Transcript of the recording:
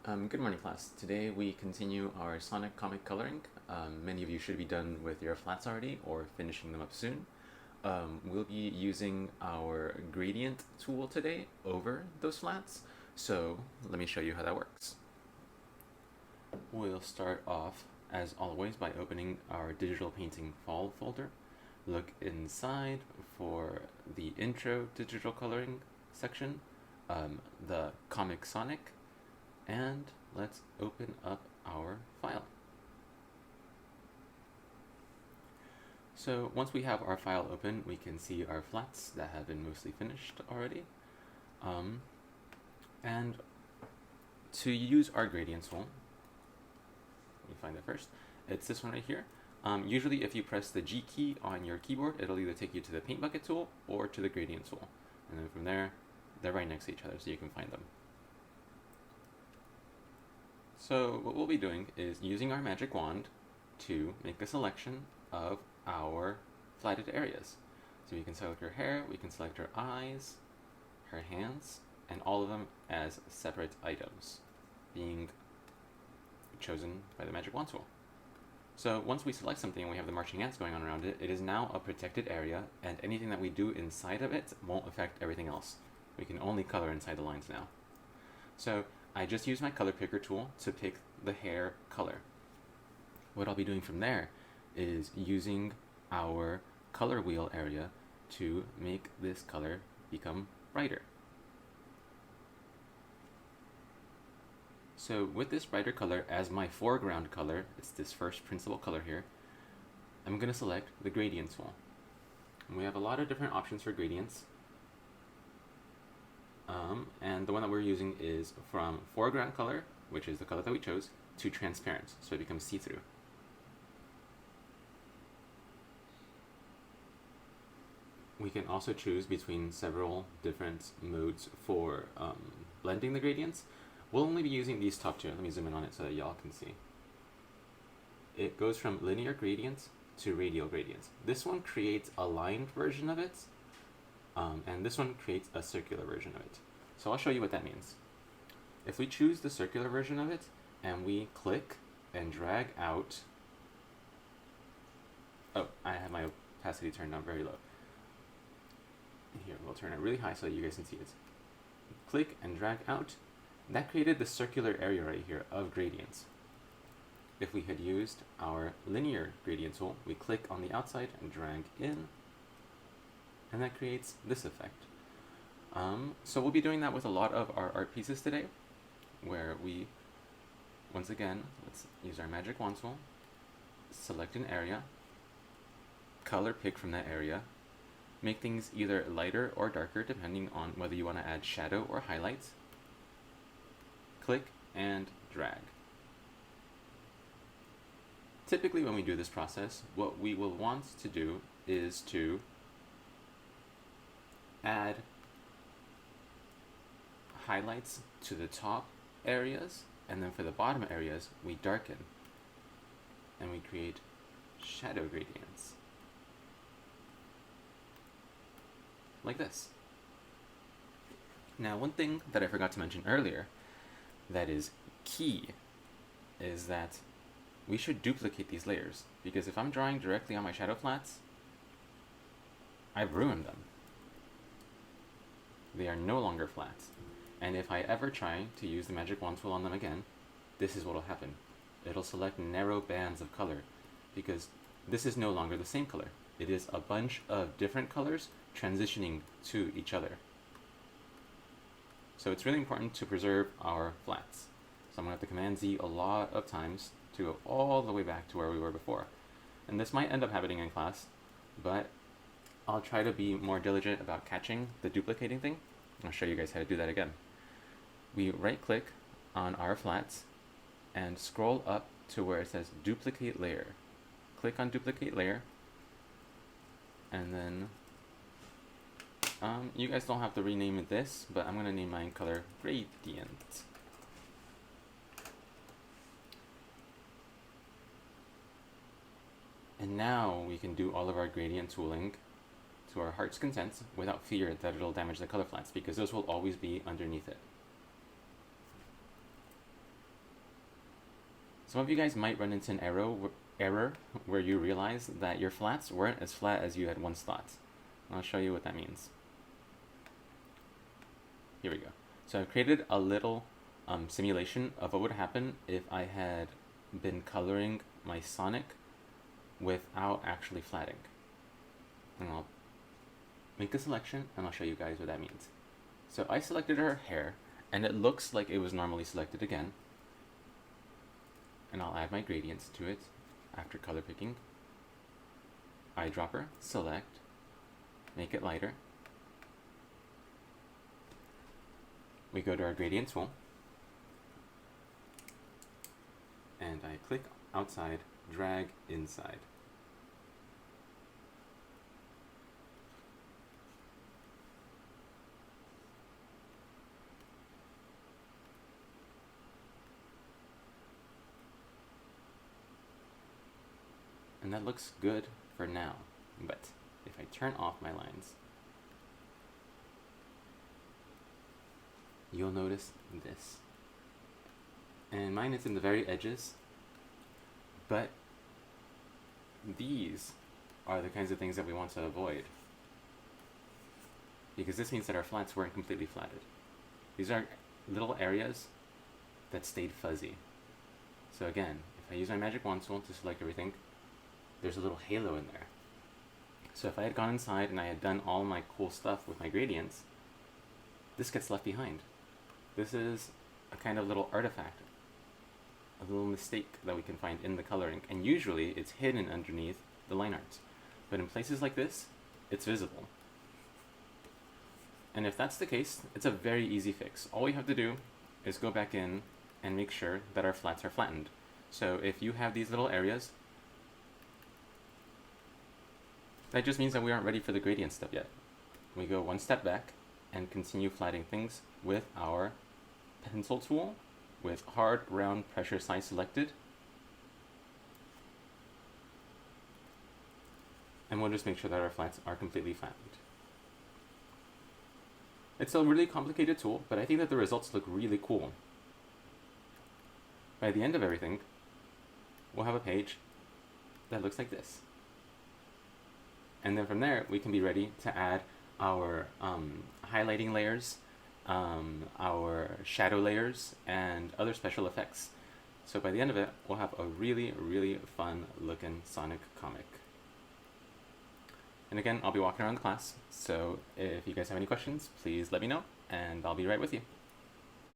Good morning, class. Today we continue our Sonic comic coloring. Many of you should be done with your flats already or finishing them up soon. We'll be using our gradient tool today over those flats. So let me show you how that works. We'll start off, as always, by opening our digital painting fall folder. Look inside for the intro digital coloring section, the comic Sonic, and let's open up our file. So once we have our file open, we can see our flats that have been mostly finished already. And to use our gradient tool, let me find it first. It's this one right here. Usually if you press the G key on your keyboard, it'll either take you to the paint bucket tool or to the gradient tool. And then from there, they're right next to each other so you can find them. So what we'll be doing is using our magic wand to make a selection of our flatted areas. So we can select her hair, we can select her eyes, her hands, and all of them as separate items being chosen by the magic wand tool. So once we select something and we have the marching ants going on around it, it is now a protected area, and anything that we do inside of it won't affect everything else. We can only color inside the lines now. So I just use my color picker tool to pick the hair color. What I'll be doing from there is using our color wheel area to make this color become brighter. So with this brighter color as my foreground color, it's this first principal color here, I'm going to select the gradient tool. And we have a lot of different options for gradients. And the one that we're using is from foreground color, which is the color that we chose, to transparent, so it becomes see-through. We can also choose between several different modes for blending the gradients. We'll only be using these top two. Let me zoom in on it so that y'all can see. It goes from linear gradients to radial gradients. This one creates a lined version of it, and this one creates a circular version of it. So I'll show you what that means. If we choose the circular version of it, and we click and drag out... Oh, I have my opacity turned down very low. Here, we'll turn it really high so that you guys can see it. Click and drag out. That created the circular area right here of gradients. If we had used our linear gradient tool, we click on the outside and drag in, and that creates this effect. So we'll be doing that with a lot of our art pieces today, where we, once again, let's use our magic wand tool, select an area, color pick from that area, make things either lighter or darker depending on whether you want to add shadow or highlights, click and drag. Typically when we do this process, what we will want to do is to add highlights to the top areas, and then for the bottom areas we darken and we create shadow gradients like this. Now, one thing that I forgot to mention earlier that is key is that we should duplicate these layers, because if I'm drawing directly on my shadow flats, I've ruined them. They are no longer flats. And if I ever try to use the magic wand tool on them again, this is what will happen. It'll select narrow bands of color, because this is no longer the same color. It is a bunch of different colors transitioning to each other. So it's really important to preserve our flats. So I'm going to have to Command Z a lot of times to go all the way back to where we were before. And this might end up happening in class, but I'll try to be more diligent about catching the duplicating thing. I'll show you guys how to do that again. We right click on our flats and scroll up to where it says duplicate layer. Click on duplicate layer, and then you guys don't have to rename it this, but I'm going to name mine color gradient. And now we can do all of our gradient tooling to our heart's content without fear that it'll damage the color flats, because those will always be underneath it. Some of you guys might run into an error where you realize that your flats weren't as flat as you had once thought. I'll show you what that means. Here we go. So I've created a little simulation of what would happen if I had been coloring my Sonic without actually flatting. And I'll make a selection and I'll show you guys what that means. So I selected her hair and it looks like it was normally selected again. And I'll add my gradients to it after color picking. Eyedropper, select, make it lighter. We go to our gradient tool, and I click outside, drag inside. And that looks good for now, but if I turn off my lines, you'll notice this. And mine is in the very edges, but these are the kinds of things that we want to avoid, because this means that our flats weren't completely flatted. These are little areas that stayed fuzzy. So again, if I use my magic wand tool to select everything, there's a little halo in there. So if I had gone inside and I had done all my cool stuff with my gradients, this gets left behind. This is a kind of little artifact, a little mistake that we can find in the coloring, and usually it's hidden underneath the line art. But in places like this, it's visible. And if that's the case, it's a very easy fix. All we have to do is go back in and make sure that our flats are flattened. So if you have these little areas, that just means that we aren't ready for the gradient step yet. We go one step back and continue flattening things with our pencil tool with hard, round, pressure size selected. And we'll just make sure that our flats are completely flattened. It's a really complicated tool, but I think that the results look really cool. By the end of everything, we'll have a page that looks like this. And then from there, we can be ready to add our highlighting layers, our shadow layers, and other special effects. So by the end of it, we'll have a really, really fun looking Sonic comic. And again, I'll be walking around the class, so if you guys have any questions, please let me know, and I'll be right with you.